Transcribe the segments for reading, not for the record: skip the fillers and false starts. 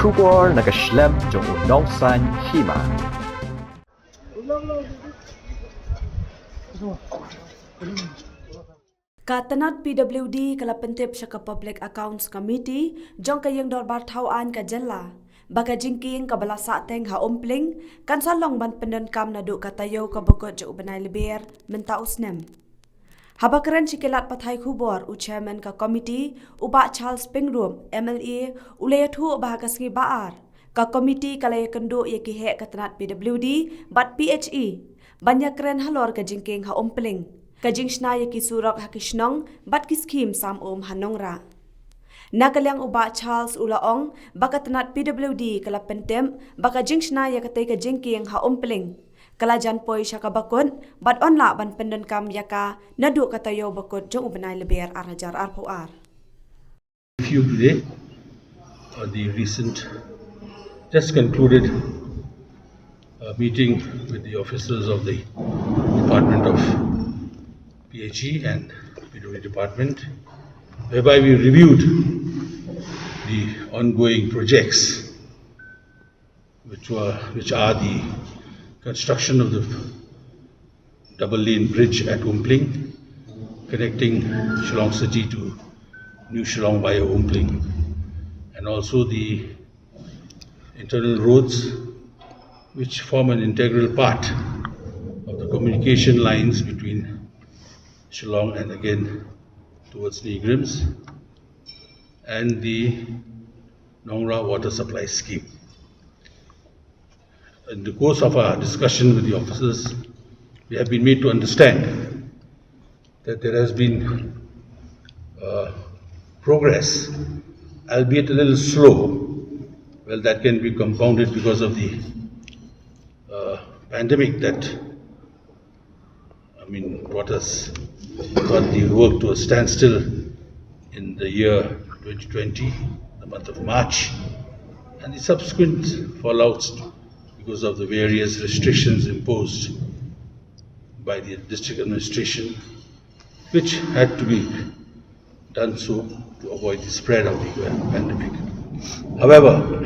Kubor nakaslem jong unongsan Hima. Katanat PWD kala Pyndep sa Public Accounts Committee jong kayang dorbar tauan ka jenla. Baka Jingkieng ka balasa teng ha Umpling kan salong ban pendenkam na du katayo ka bukod jo Bnai Lber mentaus nem. Habakren sikilat patay kubor u chairman ka committee uba Charles Pingrum MLA ulayathu bahagas ngi baar ka committee kalay kendo ye kihe katanat PWD bat PHE banyak kren halor ka Jingkieng ha Umpling ka jingsna ye kisurak ha kisnong bat kiskim sam hanongra. Nakalyang uba Charles ulaong baka tanat PWD kala Pyndep baka jingsna ye katay ka Jingkieng ha Umpling. Kalajan poy siya kabakon, bat onla ban pendenkam yaka nadu katayo bakot jong Bnai Lber arajar arpuar. Review today the recent just concluded meeting with the officers of the Department of PHE and PWD Department, whereby we reviewed the ongoing projects which are the construction of the double-lane bridge at Umpling, connecting Shillong City to New Shillong via Umpling, and also the internal roads which form an integral part of the communication lines between Shillong and again towards Negrims, and the Nongra water supply scheme. In the course of our discussion with the officers, we have been made to understand that there has been progress, albeit a little slow. Well, that can be compounded because of the pandemic that, brought the work to a standstill in the year 2020, the month of March, and the subsequent fallouts because of the various restrictions imposed by the district administration, which had to be done so to avoid the spread of the pandemic. However,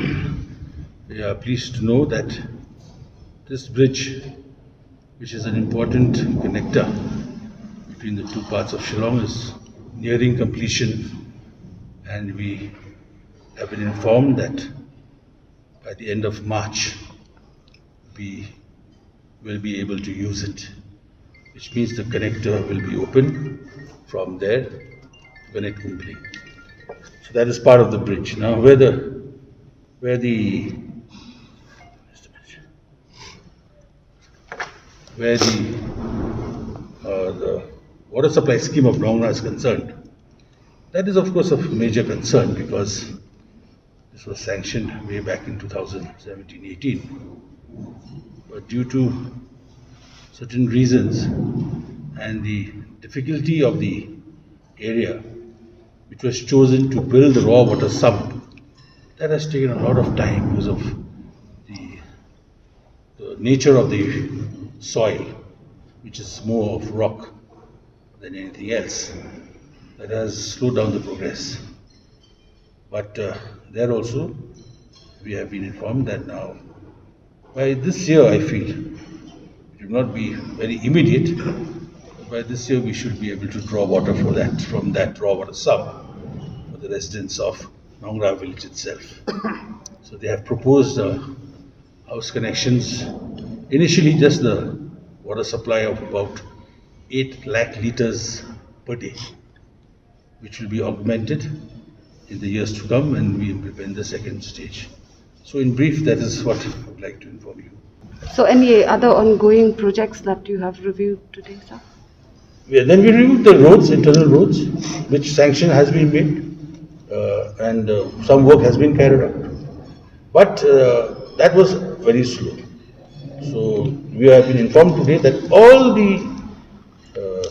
we are pleased to know that this bridge, which is an important connector between the two parts of Shillong, is nearing completion, and we have been informed that by the end of March, we will be able to use it, which means the connector will be open from there to connect Umpling. So that is part of the bridge. Now, where the water supply scheme of Nongra is concerned, that is of course of major concern because this was sanctioned way back in 2017-18. But due to certain reasons and the difficulty of the area which was chosen to build the raw water sump, that has taken a lot of time because of the nature of the soil, which is more of rock than anything else. That has slowed down the progress. But there also we have been informed that now by this year, I feel, it will not be very immediate, but by this year we should be able to draw water from that raw water sump for the residents of Nongra village itself. So they have proposed house connections, initially just the water supply of about 8 lakh litres per day, which will be augmented in the years to come, and we will be in the second stage. So in brief, that is what I would like to inform you. So any other ongoing projects that you have reviewed today, sir? Then we reviewed the roads, internal roads, which sanction has been made, and some work has been carried out. But that was very slow. So we have been informed today that all the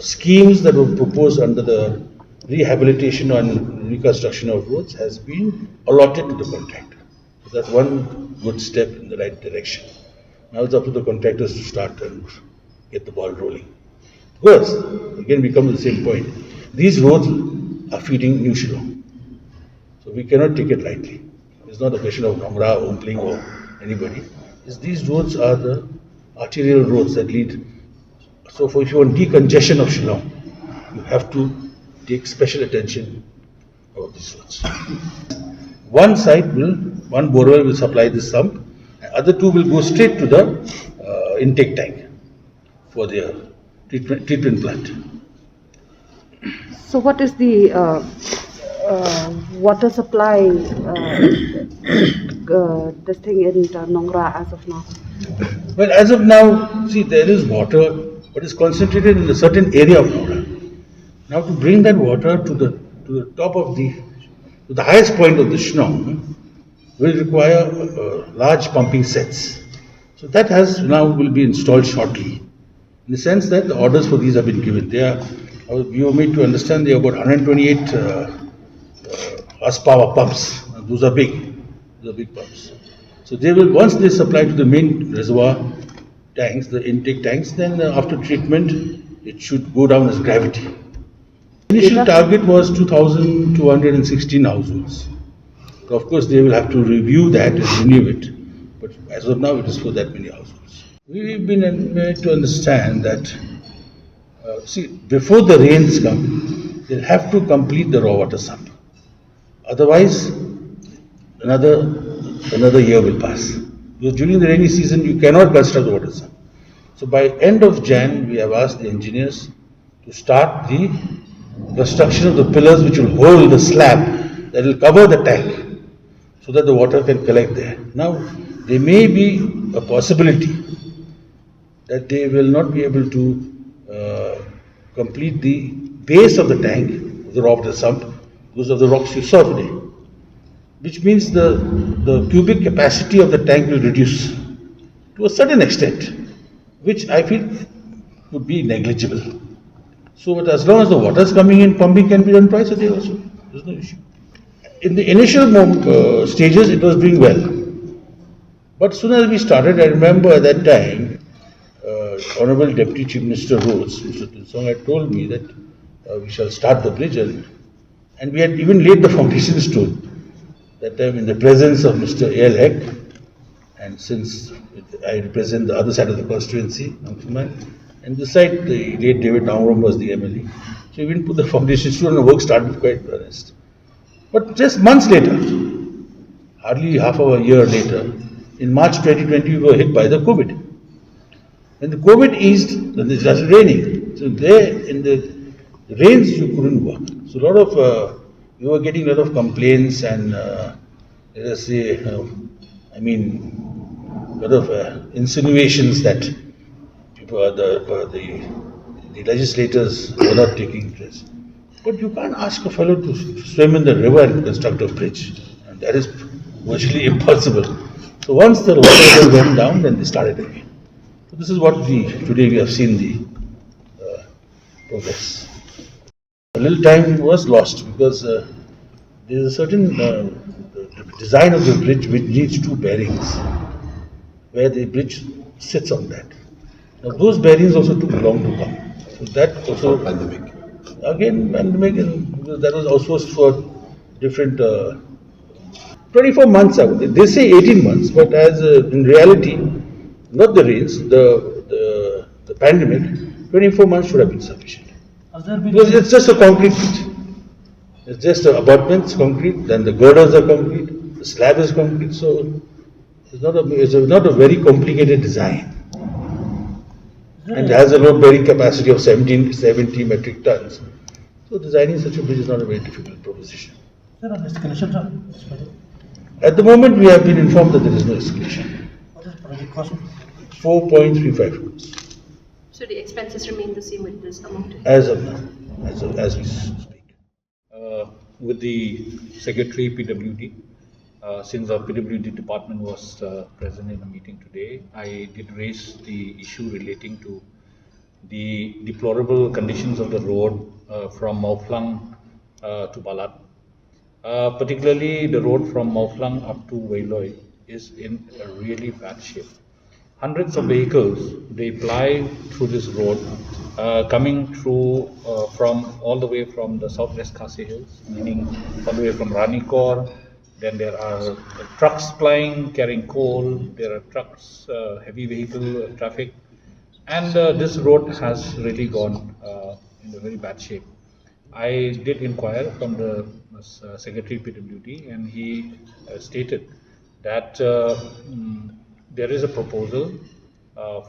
schemes that were proposed under the rehabilitation and reconstruction of roads has been allotted to the contractor. So that's one good step in the right direction. Now it's up to the contractors to start and get the ball rolling. Because, again we come to the same point, these roads are feeding New Shillong. So we cannot take it lightly. It's not a question of Nongra, Umpling or anybody. These roads are the arterial roads that lead. So if you want decongestion of Shillong, you have to take special attention of these roads. One borewell will supply this sump, and other two will go straight to the intake tank for their treatment plant. So what is the water supply this thing in Nongra as of now? Well, as of now, see, there is water, but it's concentrated in a certain area of Nongra. Now, to bring that water to the top of to the highest point of the Shnong will require large pumping sets. So that will be installed shortly. In the sense that the orders for these have been given. We were made to understand there are about 128 horsepower pumps. Those are big. Those are big pumps. So once they supply to the main reservoir tanks, the intake tanks, then after treatment, it should go down as gravity. Initial target was 2,216 households. So of course, they will have to review that and renew it. But as of now, it is for that many households. We've been made to understand that, before the rains come, they'll have to complete the raw water sump. Otherwise, another year will pass. Because during the rainy season, you cannot construct the water sump. So by end of Jan, we have asked the engineers to start the construction of the pillars which will hold the slab that will cover the tank so that the water can collect there. Now, there may be a possibility that they will not be able to complete the base of the tank, the raw water sump, because of the rocks you saw today. Which means the cubic capacity of the tank will reduce to a certain extent, which I feel would be negligible. So, but as long as the water is coming in, pumping can be done twice a day also. There's no issue. In the initial stages, it was doing well. But soon as we started, I remember at that time, Honorable Deputy Chief Minister Roads, Mr. Tilsong, had told me that we shall start the bridge, and we had even laid the foundation stone. That time in the presence of Mr. A.L. Heck, and since I represent the other side of the constituency, and this side the late David Nangrom was the MLA. So we didn't put the foundation stone and the work started quite honest. But just months later, hardly half of a year later, in March 2020 we were hit by the COVID. When the COVID eased, then it started raining. So there in the rains you couldn't work. So we were getting a lot of complaints and let us say, a lot of insinuations that the legislators were not taking interest. But you can't ask a fellow to swim in the river and construct a bridge. And that is virtually impossible. So once the water went down, then they started again. So this is what today we have seen the progress. A little time was lost because there is a certain design of the bridge which needs two bearings, where the bridge sits on that. Now those bearings also took long to come. So that also pandemic. Again, pandemic, and that was also for different 24 months. They say 18 months, but as in reality, not the rains, the pandemic, 24 months should have been sufficient. Because it's just a concrete bridge. It's just abutments, concrete, then the girders are concrete, the slab is concrete, so it's not a very complicated design. And it has a load bearing capacity of 70 metric tons. So designing such a bridge is not a very difficult proposition. At the moment, we have been informed that there is no escalation. What is the project cost? 4.35 crores. So the expenses remain the same with this amount? As of now, as we speak. With the Secretary PWD, since our PWD department was present in a meeting today, I did raise the issue relating to the deplorable conditions of the road from Mauplang to Balat. Particularly the road from Mauplang up to Wailoi is in a really bad shape. Hundreds of vehicles, they ply through this road, coming through from all the way from the southwest Khasi Hills, meaning all the way from Ranikor, Then there are trucks plying, carrying coal. There are trucks, heavy vehicle traffic, and this road has really gone in a very bad shape. I did inquire from the Secretary PWD, and he stated that there is a proposal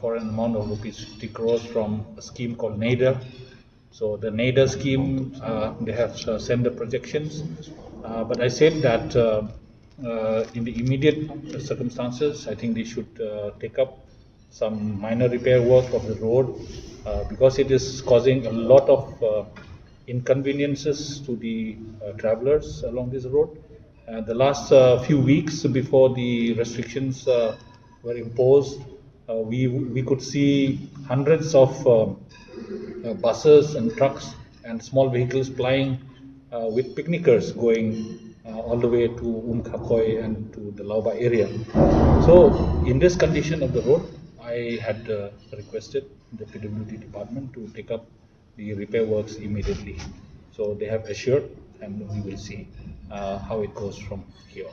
for an amount of rupees 50 crores from a scheme called NADER. So the NADER scheme, they have sent the projections, but I said that in the immediate circumstances, I think they should take up some minor repair work of the road because it is causing a lot of inconveniences to the travelers along this road. The last few weeks before the restrictions were imposed, we could see hundreds of buses and trucks and small vehicles plying with picnickers going all the way to Umkakoi and to the Lber area. So in this condition of the road, I had requested the PWD department to take up the repair works immediately. So they have assured, and we will see how it goes from here.